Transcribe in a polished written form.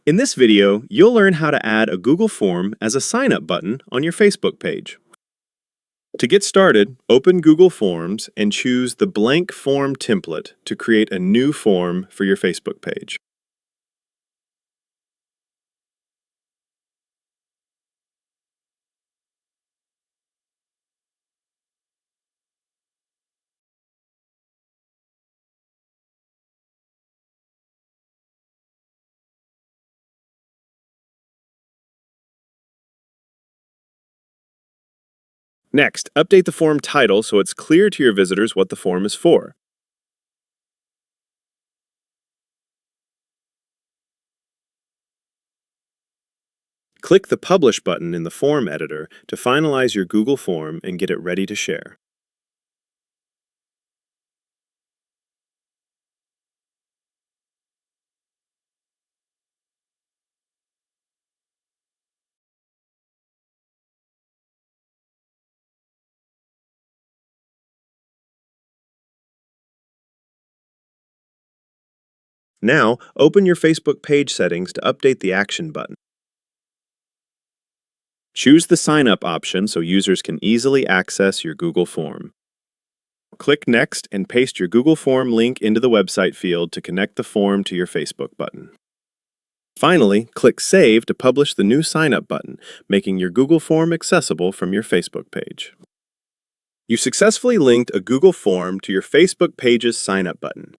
In this video, you'll learn how to add a Google Form as a sign-up button on your Facebook page. To get started, open Google Forms and choose the blank form template to create a new form for your Facebook page. Next, update the form title so it's clear to your visitors what the form is for. Click the Publish button in the form editor to finalize your Google form and get it ready to share. Now, open your Facebook page settings to update the Action button. Choose the Sign Up option so users can easily access your Google form. Click Next and paste your Google Form link into the website field to connect the form to your Facebook button. Finally, click Save to publish the new Sign Up button, making your Google Form accessible from your Facebook page. You successfully linked a Google Form to your Facebook page's Sign Up button.